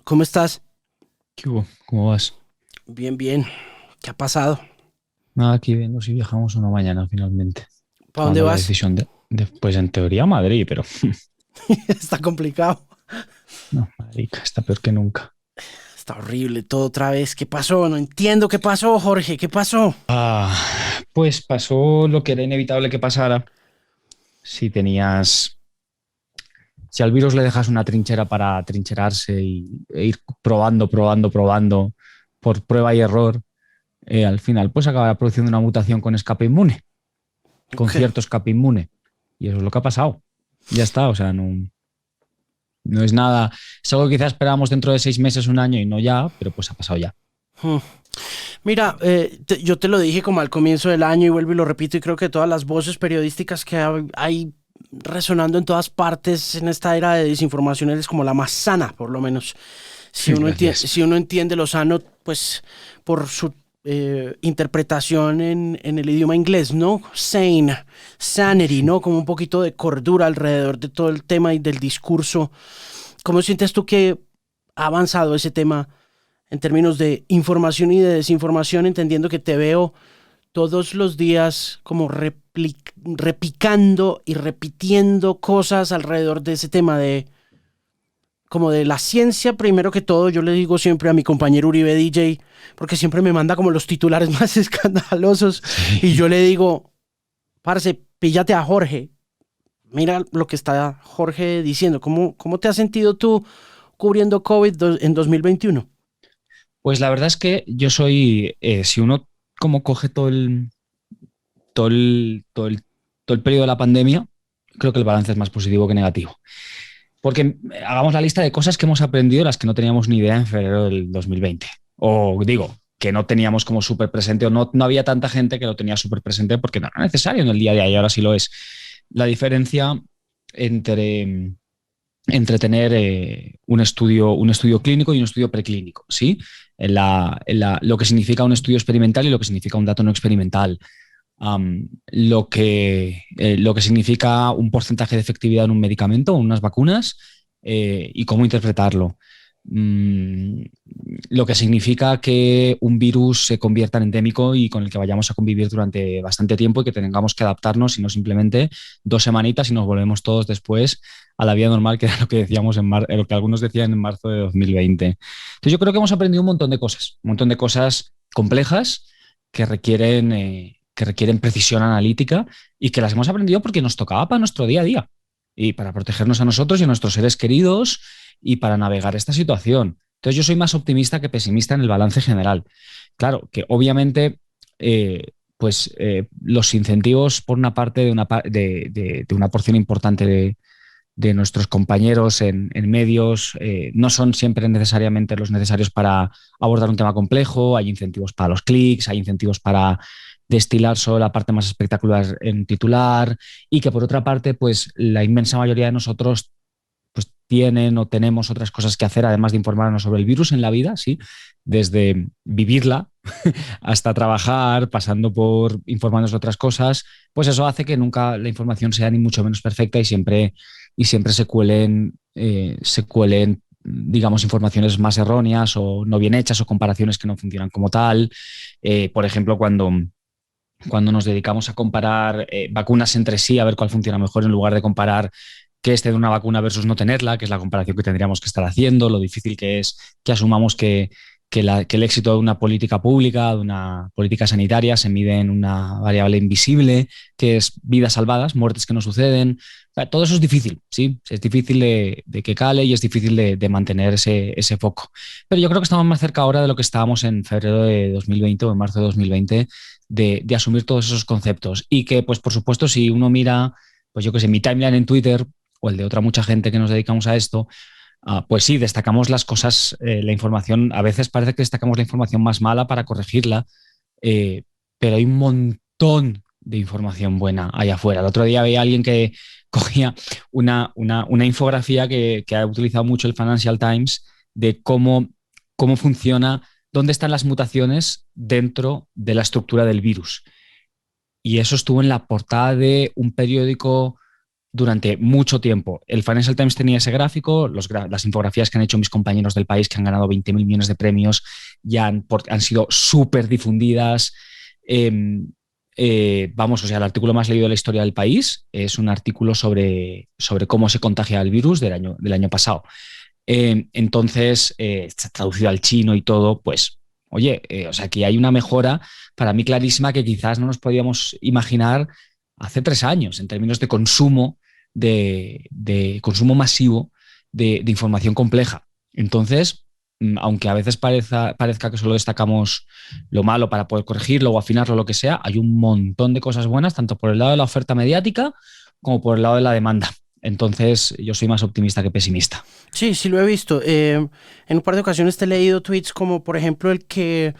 ¿Cómo estás? ¿Qué hubo? ¿Cómo vas? Bien, bien. ¿Qué ha pasado? Nada, aquí viendo si viajamos una mañana finalmente. ¿Para dónde Tomando la vas? decisión pues en teoría a Madrid, pero Está complicado. no, marica, está peor que nunca. Está horrible todo otra vez. ¿Qué pasó? No entiendo qué pasó, Jorge. ¿Qué pasó? Ah, pues pasó lo que era inevitable que pasara. Si tenías, si al virus le dejas una trinchera para trincherarse e ir probando, probando, probando por prueba y error, al final pues acabará produciendo una mutación con escape inmune, con Ok. cierto escape inmune. Y eso es lo que ha pasado. Ya está, o sea, no es nada, es algo que quizás esperábamos dentro de 6 meses, un año y no ya, pero pues ha pasado ya. Hmm. Mira, yo te lo dije como al comienzo del año y vuelvo y lo repito y creo que todas las voces periodísticas que hay resonando en todas partes en esta era de desinformación es como la más sana, por lo menos. Gracias. Si uno entiende lo sano, pues por su interpretación en el idioma inglés, ¿no? Sane, sanity, ¿no? Como un poquito de cordura alrededor de todo el tema y del discurso. ¿Cómo sientes tú que ha avanzado ese tema en términos de información y de desinformación, entendiendo que te veo todos los días como repicando y repitiendo cosas alrededor de ese tema de como de la ciencia, primero que todo, yo le digo siempre a mi compañero Uribe DJ, porque siempre me manda como los titulares más escandalosos, y yo Sí. le digo, parce, píllate a Jorge, mira lo que está Jorge diciendo, ¿cómo te has sentido tú cubriendo COVID en 2021? Pues la verdad es que yo soy, si uno como coge todo el periodo de la pandemia, creo que el balance es más positivo que negativo. Porque hagamos la lista de cosas que hemos aprendido, las que no teníamos ni idea en febrero del 2020. O digo, que no teníamos como súper presente, o no había tanta gente que lo tenía súper presente porque no era necesario en el día de ayer, ahora sí lo es. La diferencia entre tener un estudio clínico y un estudio preclínico, ¿sí? Lo que significa un estudio experimental y lo que significa un dato no experimental. Lo que significa un porcentaje de efectividad en un medicamento o en unas vacunas, y cómo interpretarlo. Mm, lo que significa que un virus se convierta en endémico y con el que vayamos a convivir durante bastante tiempo y que tengamos que adaptarnos y no simplemente 2 semanitas y nos volvemos todos después a la vida normal, que era lo que decíamos lo que algunos decían en marzo de 2020. Entonces yo creo que hemos aprendido un montón de cosas complejas que requieren precisión analítica y que las hemos aprendido porque nos tocaba para nuestro día a día y para protegernos a nosotros y a nuestros seres queridos y para navegar esta situación. Entonces yo soy más optimista que pesimista en el balance general. Claro, que obviamente los incentivos por una parte de una porción importante de nuestros compañeros en medios no son siempre necesariamente los necesarios para abordar un tema complejo. Hay incentivos para los clics, hay incentivos para destilar solo la parte más espectacular en titular y que por otra parte, pues la inmensa mayoría de nosotros pues tienen o tenemos otras cosas que hacer, además de informarnos sobre el virus en la vida, ¿sí? Desde vivirla hasta trabajar, pasando por informarnos de otras cosas, pues eso hace que nunca la información sea ni mucho menos perfecta y siempre se cuelen, digamos, informaciones más erróneas o no bien hechas o comparaciones que no funcionan como tal. Por ejemplo, cuando nos dedicamos a comparar vacunas entre sí, a ver cuál funciona mejor, en lugar de comparar qué es tener una vacuna versus no tenerla, que es la comparación que tendríamos que estar haciendo, lo difícil que es que asumamos que el éxito de una política pública, de una política sanitaria, se mide en una variable invisible, que es vidas salvadas, muertes que no suceden. O sea, todo eso es difícil, ¿sí? Es difícil de que cale y es difícil de mantener ese foco. Pero yo creo que estamos más cerca ahora de lo que estábamos en febrero de 2020 o en marzo de 2020, de asumir todos esos conceptos. Y que, pues, por supuesto, si uno mira, pues yo que sé, mi timeline en Twitter o el de otra mucha gente que nos dedicamos a esto, pues sí, destacamos las cosas, la información, a veces parece que destacamos la información más mala para corregirla, eh, pero hay un montón de información buena allá afuera. El otro día veía a alguien que cogía una infografía que ha utilizado mucho el Financial Times de cómo funciona, dónde están las mutaciones dentro de la estructura del virus. Y eso estuvo en la portada de un periódico durante mucho tiempo. El Financial Times tenía ese gráfico, las infografías que han hecho mis compañeros del país, que han ganado 20.000 millones de premios, ya han sido súper difundidas. Vamos, o sea, el artículo más leído de la historia del país es un artículo sobre cómo se contagia el virus del año pasado. Entonces, está traducido al chino y todo, pues, oye, o sea, que hay una mejora para mí clarísima que quizás no nos podíamos imaginar hace 3 años en términos de consumo, de consumo masivo de información compleja. Entonces, aunque a veces parezca que solo destacamos lo malo para poder corregirlo o afinarlo, lo que sea, hay un montón de cosas buenas, tanto por el lado de la oferta mediática como por el lado de la demanda. Entonces, yo soy más optimista que pesimista. Sí, sí lo he visto. En un par de ocasiones te he leído tweets como, por ejemplo, el que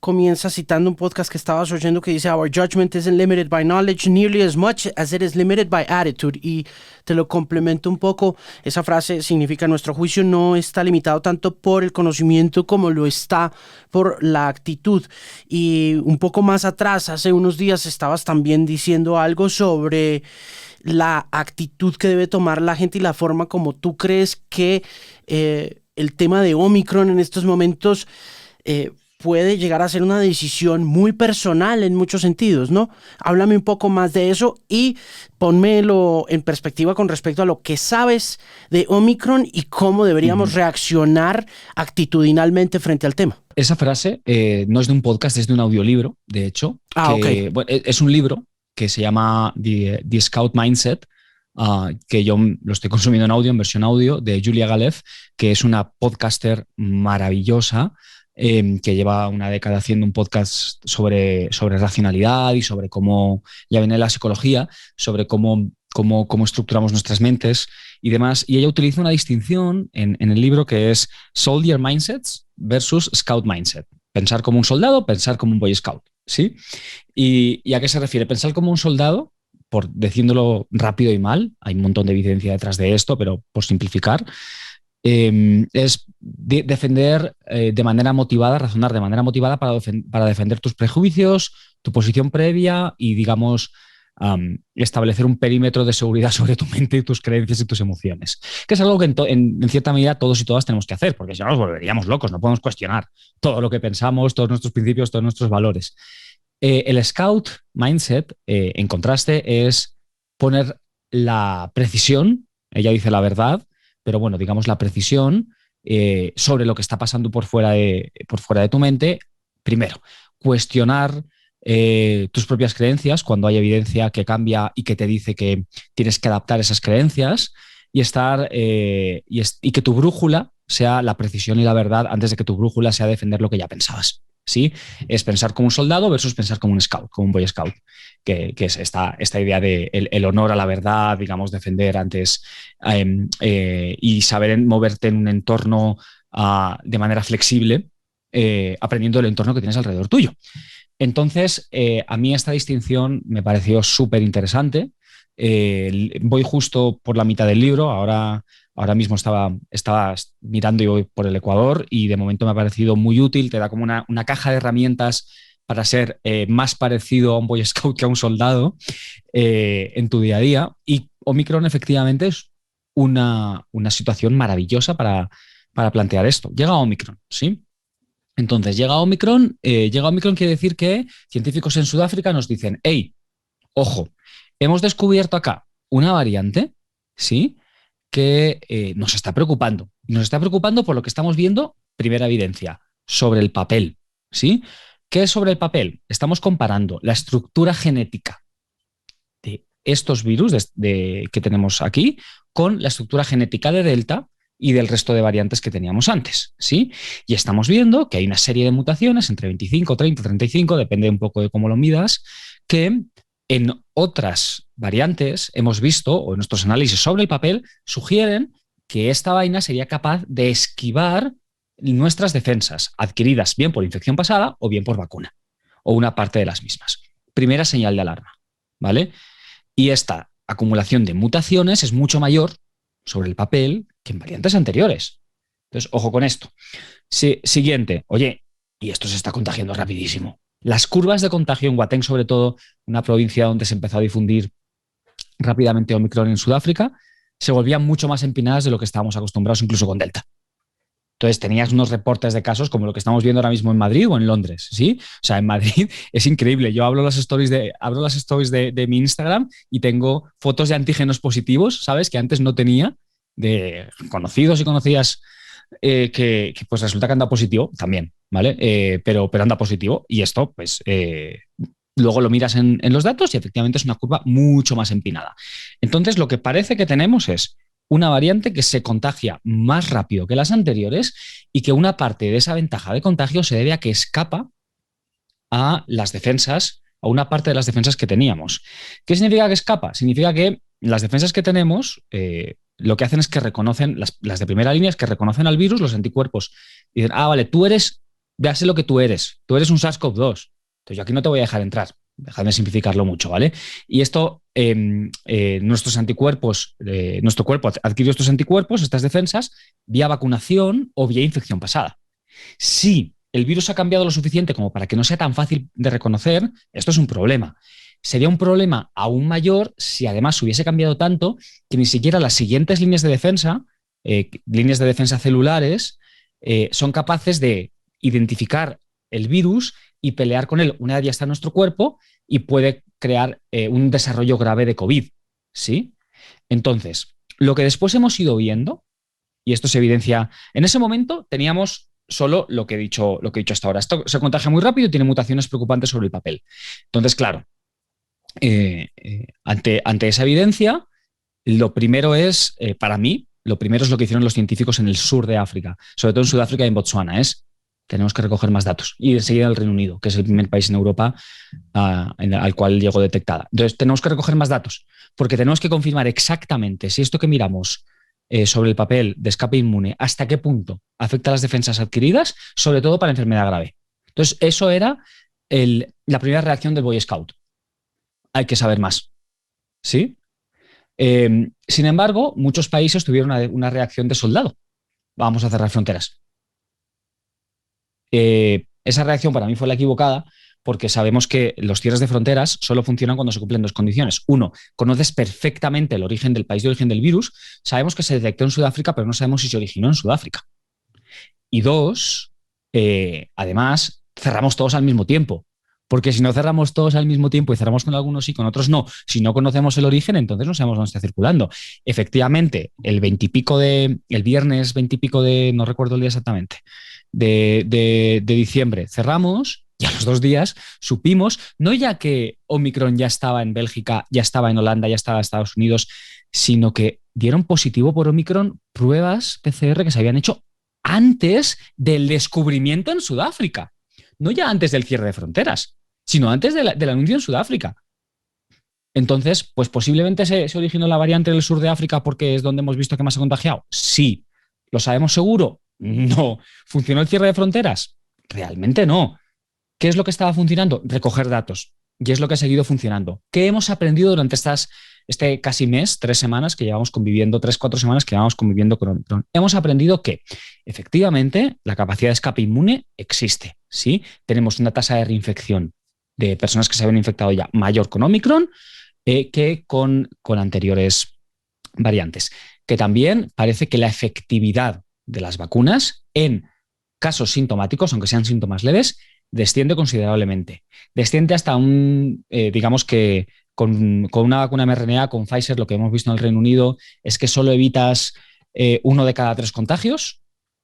comienza citando un podcast que estabas oyendo que dice: Our judgment isn't limited by knowledge nearly as much as it is limited by attitude. Y te lo complemento un poco. Esa frase significa: nuestro juicio no está limitado tanto por el conocimiento como lo está por la actitud. Y un poco más atrás, hace unos días, estabas también diciendo algo sobre la actitud que debe tomar la gente y la forma como tú crees que el tema de Omicron en estos momentos puede llegar a ser una decisión muy personal en muchos sentidos, ¿no? Háblame un poco más de eso y pónmelo en perspectiva con respecto a lo que sabes de Omicron y cómo deberíamos reaccionar actitudinalmente frente al tema. Esa frase no es de un podcast, es de un audiolibro, de hecho. Ok. Bueno, es un libro que se llama The Scout Mindset, que yo lo estoy consumiendo en audio, en versión audio, de Julia Galef, que es una podcaster maravillosa, que lleva una década haciendo un podcast sobre racionalidad y sobre cómo ya viene la psicología, sobre cómo estructuramos nuestras mentes y demás. Y ella utiliza una distinción en el libro que es Soldier Mindsets versus Scout Mindset. Pensar como un soldado, pensar como un Boy Scout. ¿Sí? ¿Y a qué se refiere? Pensar como un soldado, por diciéndolo rápido y mal, hay un montón de evidencia detrás de esto, pero por simplificar, es defender de manera motivada, razonar de manera motivada para defender tus prejuicios, tu posición previa y, digamos, establecer un perímetro de seguridad sobre tu mente y tus creencias y tus emociones, que es algo que en cierta medida todos y todas tenemos que hacer, porque si no nos volveríamos locos, no podemos cuestionar todo lo que pensamos, todos nuestros principios, todos nuestros valores. El Scout Mindset, en contraste, es poner la precisión, ella dice la verdad, pero bueno, digamos la precisión sobre lo que está pasando por fuera de tu mente. Primero, cuestionar tus propias creencias cuando hay evidencia que cambia y que te dice que tienes que adaptar esas creencias y y que tu brújula sea la precisión y la verdad antes de que tu brújula sea defender lo que ya pensabas. ¿Sí? Es pensar como un soldado versus pensar como un scout, como un boy scout, que es esta idea de el honor a la verdad, digamos, defender antes y saber moverte en un entorno de manera flexible, aprendiendo del entorno que tienes alrededor tuyo. Entonces, a mí esta distinción me pareció súper interesante. Voy justo por la mitad del libro, ahora mismo estaba mirando y voy por el Ecuador y de momento me ha parecido muy útil, te da como una caja de herramientas para ser más parecido a un Boy Scout que a un soldado en tu día a día. Y Omicron efectivamente es una situación maravillosa para plantear esto. Llega Omicron, ¿sí? Entonces, llega Omicron quiere decir que científicos en Sudáfrica nos dicen: hey, ojo, hemos descubierto acá una variante, ¿sí?, que nos está preocupando. Y nos está preocupando por lo que estamos viendo, primera evidencia, sobre el papel, ¿sí? ¿Qué es sobre el papel? Estamos comparando la estructura genética de estos virus que tenemos aquí con la estructura genética de Delta y del resto de variantes que teníamos antes, ¿sí? Y estamos viendo que hay una serie de mutaciones entre 25, 30, 35, depende un poco de cómo lo midas, que en otras variantes hemos visto, o nuestros análisis sobre el papel, sugieren que esta vaina sería capaz de esquivar nuestras defensas, adquiridas bien por infección pasada o bien por vacuna, o una parte de las mismas. Primera señal de alarma, ¿vale? Y esta acumulación de mutaciones es mucho mayor sobre el papel que en variantes anteriores. Entonces, ojo con esto. Siguiente, oye, y esto se está contagiando rapidísimo. Las curvas de contagio en Gauteng, sobre todo, una provincia donde se empezó a difundir rápidamente Omicron en Sudáfrica, se volvían mucho más empinadas de lo que estábamos acostumbrados incluso con Delta. Entonces tenías unos reportes de casos como lo que estamos viendo ahora mismo en Madrid o en Londres, ¿sí? O sea, en Madrid es increíble. Yo abro las stories de mi Instagram y tengo fotos de antígenos positivos, ¿sabes? Que antes no tenía, de conocidos y conocidas que pues resulta que anda positivo también, ¿vale? Pero anda positivo y esto, pues... luego lo miras en los datos y efectivamente es una curva mucho más empinada. Entonces, lo que parece que tenemos es una variante que se contagia más rápido que las anteriores y que una parte de esa ventaja de contagio se debe a que escapa a las defensas, a una parte de las defensas que teníamos. ¿Qué significa que escapa? Significa que las defensas que tenemos lo que hacen es que reconocen, las de primera línea es que reconocen al virus, los anticuerpos, y dicen, vale, ya sé lo que tú eres un SARS-CoV-2, entonces yo aquí no te voy a dejar entrar. Dejadme simplificarlo mucho, ¿vale? Y esto, nuestros anticuerpos, nuestro cuerpo adquirió estos anticuerpos, estas defensas, vía vacunación o vía infección pasada. Si el virus ha cambiado lo suficiente como para que no sea tan fácil de reconocer, esto es un problema. Sería un problema aún mayor si además hubiese cambiado tanto que ni siquiera las siguientes líneas de defensa celulares, son capaces de identificar el virus y pelear con él una vez ya está en nuestro cuerpo y puede crear un desarrollo grave de COVID, ¿sí? Entonces, lo que después hemos ido viendo, y esto se evidencia, en ese momento teníamos solo lo que he dicho hasta ahora. Esto se contagia muy rápido y tiene mutaciones preocupantes sobre el papel. Entonces, claro, ante esa evidencia, lo primero es, para mí, lo primero es lo que hicieron los científicos en el sur de África, sobre todo en Sudáfrica y en Botsuana, tenemos que recoger más datos. Y enseguida el Reino Unido, que es el primer país en Europa al cual llegó detectada. Entonces, tenemos que recoger más datos, porque tenemos que confirmar exactamente si esto que miramos sobre el papel de escape inmune, hasta qué punto afecta a las defensas adquiridas, sobre todo para enfermedad grave. Entonces, eso era la primera reacción del Boy Scout. Hay que saber más, ¿sí? Sin embargo, muchos países tuvieron una reacción de soldado. Vamos a cerrar fronteras. Esa reacción para mí fue la equivocada porque sabemos que los cierres de fronteras solo funcionan cuando se cumplen dos condiciones. Uno, conoces perfectamente el origen del país de origen del virus. Sabemos que se detectó en Sudáfrica, pero no sabemos si se originó en Sudáfrica. Y dos, además, cerramos todos al mismo tiempo. Porque si no cerramos todos al mismo tiempo y cerramos con algunos y con otros no, si no conocemos el origen, entonces no sabemos dónde está circulando. Efectivamente, el viernes 20 y pico de, no recuerdo el día exactamente, de diciembre cerramos y a los 2 días supimos, no ya que Omicron ya estaba en Bélgica, ya estaba en Holanda, ya estaba en Estados Unidos, sino que dieron positivo por Omicron pruebas PCR que se habían hecho antes del descubrimiento en Sudáfrica. No ya antes del cierre de fronteras, sino antes del anuncio en Sudáfrica. Entonces, pues posiblemente se originó la variante del sur de África porque es donde hemos visto que más se ha contagiado. Sí. ¿Lo sabemos seguro? No. ¿Funcionó el cierre de fronteras? Realmente no. ¿Qué es lo que estaba funcionando? Recoger datos. Y es lo que ha seguido funcionando. ¿Qué hemos aprendido durante este casi mes, 3 semanas que llevamos conviviendo, 3-4 semanas que llevamos conviviendo con Omicron? Hemos aprendido que efectivamente la capacidad de escape inmune existe, ¿sí? Tenemos una tasa de reinfección de personas que se habían infectado ya mayor con Omicron que con anteriores variantes. Que también parece que la efectividad de las vacunas en casos sintomáticos, aunque sean síntomas leves, desciende considerablemente. Desciende hasta digamos que con una vacuna mRNA, con Pfizer, lo que hemos visto en el Reino Unido es que solo evitas 1 de cada 3 contagios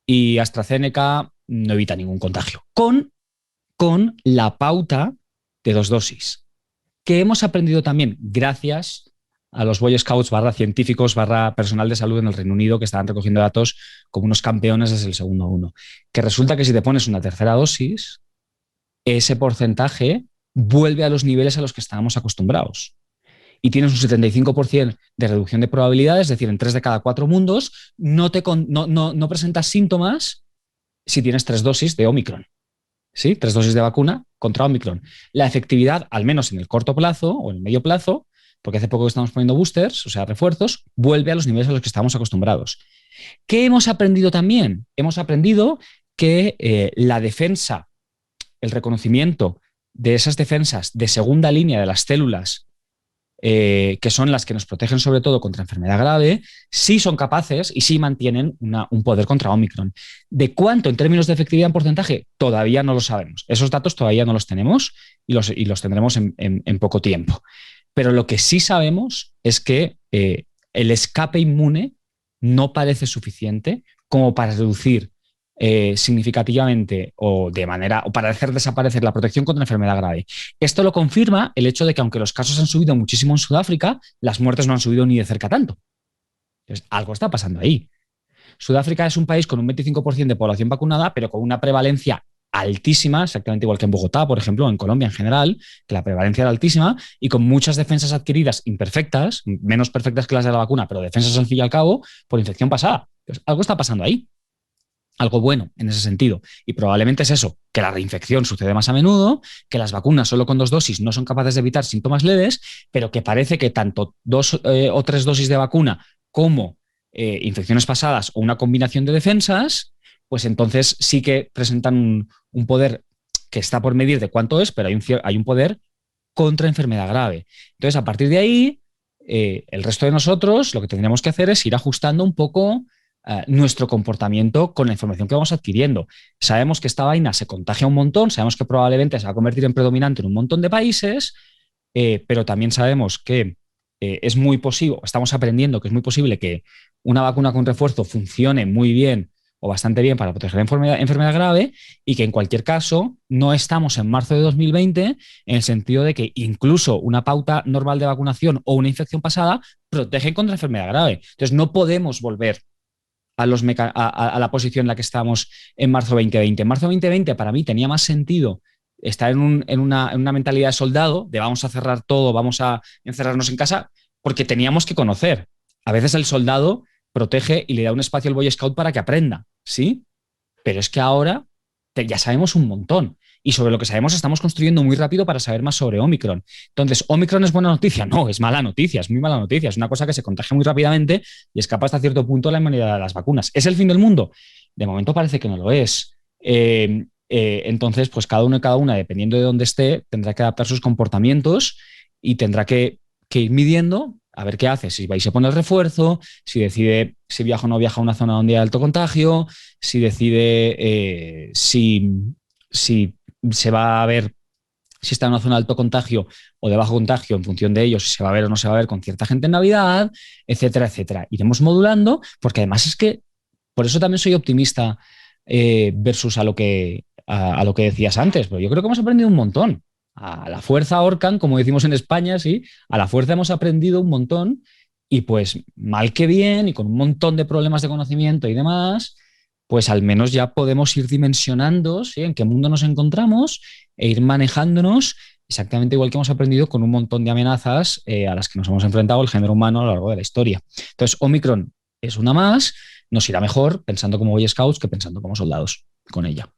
y AstraZeneca no evita ningún contagio. Con la pauta de 2 dosis. Que hemos aprendido también gracias a los Boy Scouts /científicos /personal de salud en el Reino Unido que estaban recogiendo datos como unos campeones desde el segundo 1. Que resulta que si te pones una tercera dosis, ese porcentaje vuelve a los niveles a los que estábamos acostumbrados. Y tienes un 75% de reducción de probabilidades, es decir, en 3 de cada 4 mundos no presentas síntomas si tienes 3 dosis de Omicron. ¿Sí? 3 dosis de vacuna contra Omicron. La efectividad, al menos en el corto plazo o en el medio plazo, porque hace poco que estamos poniendo boosters, o sea, refuerzos, vuelve a los niveles a los que estamos acostumbrados. ¿Qué hemos aprendido también? Hemos aprendido que la defensa, el reconocimiento de esas defensas de segunda línea de las células que son las que nos protegen sobre todo contra enfermedad grave, sí son capaces y sí mantienen un poder contra Omicron. ¿De cuánto en términos de efectividad en porcentaje? Todavía no lo sabemos. Esos datos todavía no los tenemos y los tendremos en poco tiempo. Pero lo que sí sabemos es que el escape inmune no parece suficiente como para reducir significativamente o para hacer desaparecer la protección contra enfermedad grave. Esto lo confirma el hecho de que aunque los casos han subido muchísimo en Sudáfrica, las muertes no han subido ni de cerca tanto. Entonces, algo está pasando ahí. Sudáfrica es un país con un 25% de población vacunada, pero con una prevalencia altísima, exactamente igual que en Bogotá, por ejemplo, o en Colombia en general, que la prevalencia era altísima y con muchas defensas adquiridas imperfectas, menos perfectas que las de la vacuna, pero defensas al fin y al cabo por infección pasada. Entonces, algo está pasando ahí. Algo bueno en ese sentido. Y probablemente es eso, que la reinfección sucede más a menudo, que las vacunas solo con 2 dosis no son capaces de evitar síntomas leves, pero que parece que tanto 2 o 3 dosis de vacuna como infecciones pasadas o una combinación de defensas, pues entonces sí que presentan un poder que está por medir de cuánto es, pero hay un poder contra enfermedad grave. Entonces, a partir de ahí, el resto de nosotros lo que tendríamos que hacer es ir ajustando un poco nuestro comportamiento con la información que vamos adquiriendo. Sabemos que esta vaina se contagia un montón, sabemos que probablemente se va a convertir en predominante en un montón de países, pero también sabemos que es muy posible, estamos aprendiendo que es muy posible que una vacuna con refuerzo funcione muy bien o bastante bien para proteger la enfermedad grave y que en cualquier caso no estamos en marzo de 2020 en el sentido de que incluso una pauta normal de vacunación o una infección pasada protegen contra enfermedad grave. Entonces no podemos volver a la posición en la que estábamos en marzo 2020. En marzo 2020 para mí tenía más sentido estar en una mentalidad de soldado, de vamos a cerrar todo, vamos a encerrarnos en casa, porque teníamos que conocer. A veces el soldado protege y le da un espacio al Boy Scout para que aprenda, ¿sí? Pero es que ahora ya sabemos un montón. Y sobre lo que sabemos estamos construyendo muy rápido para saber más sobre Omicron. Entonces, ¿Omicron es buena noticia? No, es mala noticia, es muy mala noticia. Es una cosa que se contagia muy rápidamente y escapa hasta cierto punto de la inmunidad de las vacunas. ¿Es el fin del mundo? De momento parece que no lo es. Entonces, pues cada uno y cada una, dependiendo de dónde esté, tendrá que adaptar sus comportamientos y tendrá que ir midiendo a ver qué hace, si vais a poner refuerzo, si decide si viaja o no viaja a una zona donde hay alto contagio, si decide si se va a ver si está en una zona de alto contagio o de bajo contagio en función de ello, si se va a ver o no se va a ver con cierta gente en Navidad, etcétera, etcétera. Iremos modulando porque además es que por eso también soy optimista versus a lo que decías antes, pero yo creo que hemos aprendido un montón. A la fuerza ahorcan, como decimos en España, sí, a la fuerza hemos aprendido un montón y pues mal que bien y con un montón de problemas de conocimiento y demás, pues al menos ya podemos ir dimensionando, ¿sí?, en qué mundo nos encontramos e ir manejándonos exactamente igual que hemos aprendido con un montón de amenazas a las que nos hemos enfrentado el género humano a lo largo de la historia. Entonces, Omicron es una más, nos irá mejor pensando como Boy Scouts que pensando como soldados con ella.